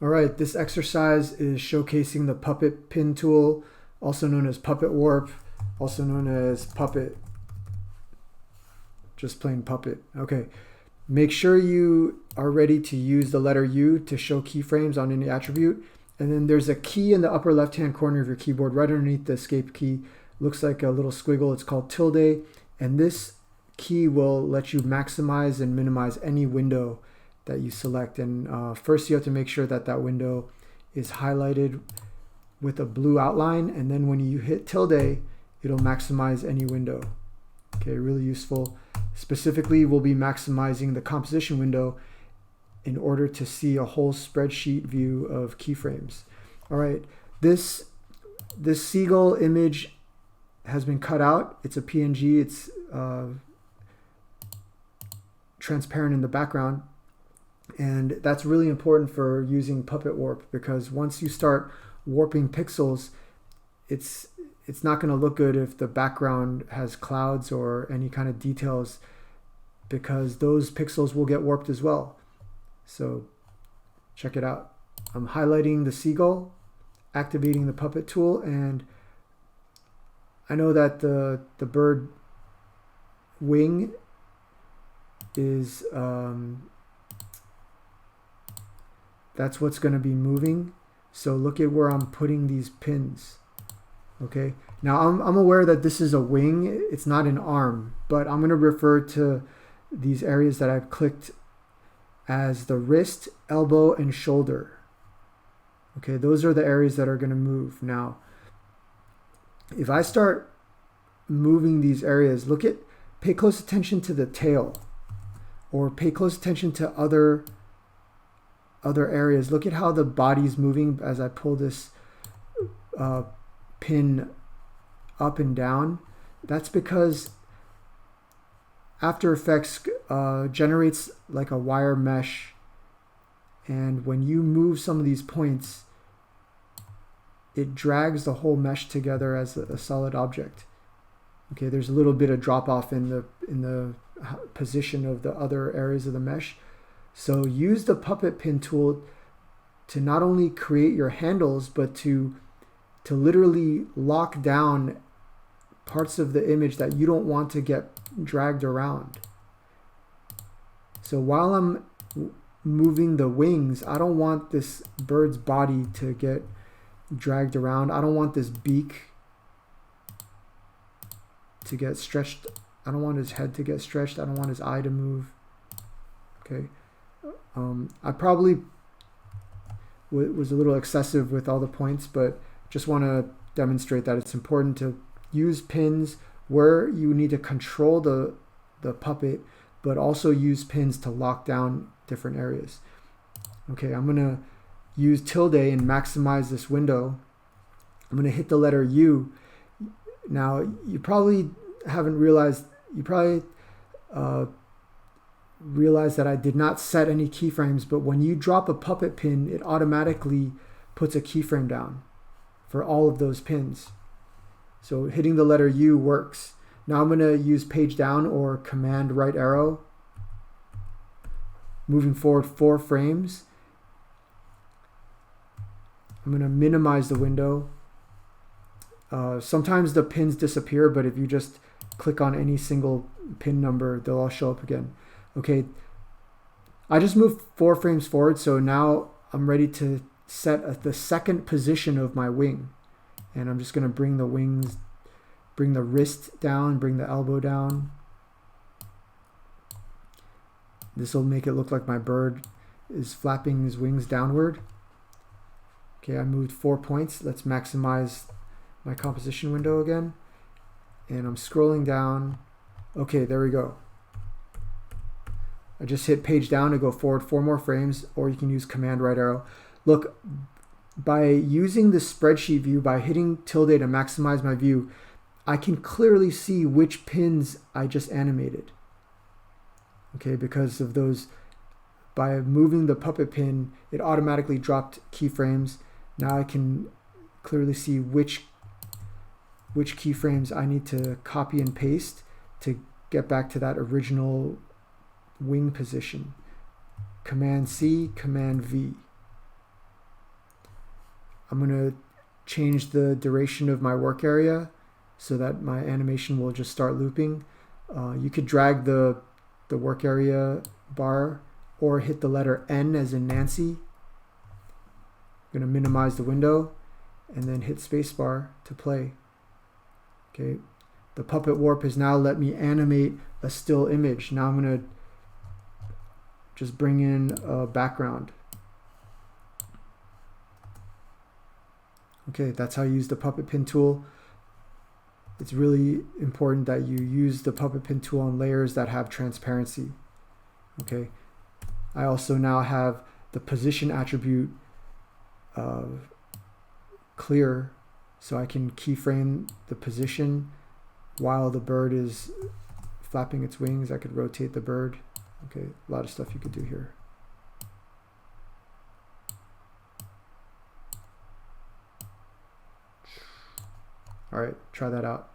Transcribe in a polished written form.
All right, this exercise is showcasing the puppet pin tool, also known as puppet warp, also known as puppet, just plain puppet. Okay, make sure you are ready to use the letter U to show keyframes on any attribute. And then there's a key in the upper left-hand corner of your keyboard right underneath the escape key. Looks like a little squiggle. It's called tilde. And this key will let you maximize and minimize any window that you select. And first you have to make sure that that window is highlighted with a blue outline. And then when you hit tilde, it'll maximize any window. Okay, really useful. Specifically, we'll be maximizing the composition window in order to see a whole spreadsheet view of keyframes. All right, this seagull image has been cut out. It's a PNG. It's transparent in the background. And that's really important for using Puppet Warp, because once you start warping pixels, it's not going to look good if the background has clouds or any kind of details, because those pixels will get warped as well. So check it out. I'm highlighting the seagull, activating the puppet tool, and I know that the bird wing is that's what's going to be moving. So look at where I'm putting these pins. Okay, now I'm aware that this is a wing, it's not an arm, but I'm going to refer to these areas that I've clicked as the wrist, elbow, and shoulder. Okay, those are the areas that are going to move. Now, if I start moving these areas, pay close attention to the tail, or pay close attention to other areas. Look at how the body's moving as I pull this pin up and down. That's because After Effects generates like a wire mesh, and when you move some of these points, it drags the whole mesh together as a solid object. Okay, there's a little bit of drop off in the position of the other areas of the mesh. So use the puppet pin tool to not only create your handles, but to literally lock down parts of the image that you don't want to get dragged around. So while I'm moving the wings, I don't want this bird's body to get dragged around. I don't want this beak to get stretched. I don't want his head to get stretched. I don't want his eye to move. Okay. I probably was a little excessive with all the points, but just want to demonstrate that it's important to use pins where you need to control the puppet, but also use pins to lock down different areas. Okay, I'm going to use tilde and maximize this window. I'm going to hit the letter U. Now, you probably haven't realized, realize that I did not set any keyframes, but when you drop a puppet pin, it automatically puts a keyframe down for all of those pins. So hitting the letter U works. Now I'm going to use page down or command right arrow, moving forward 4 frames. I'm going to minimize the window. Sometimes the pins disappear, but if you just click on any single pin number, they'll all show up again. Okay, I just moved 4 frames forward, so now I'm ready to set the second position of my wing. And I'm just going to bring the wings, bring the wrist down, bring the elbow down. This will make it look like my bird is flapping his wings downward. Okay, I moved 4 points. Let's maximize my composition window again. And I'm scrolling down. Okay, there we go. I just hit page down to go forward 4 more frames, or you can use command right arrow. Look, by using the spreadsheet view, by hitting tilde to maximize my view, I can clearly see which pins I just animated. Okay, because of those, by moving the puppet pin, it automatically dropped keyframes. Now I can clearly see which keyframes I need to copy and paste to get back to that original wing position. Command C, Command V. I'm going to change the duration of my work area so that my animation will just start looping. You could drag the work area bar or hit the letter N as in Nancy. I'm going to minimize the window and then hit spacebar to play. Okay, the puppet warp has now let me animate a still image. Now I'm going to just bring in a background. Okay, that's how you use the puppet pin tool. It's really important that you use the puppet pin tool on layers that have transparency. Okay, I also now have the position attribute clear, so I can keyframe the position while the bird is flapping its wings. I could rotate the bird. Okay, a lot of stuff you could do here. All right, try that out.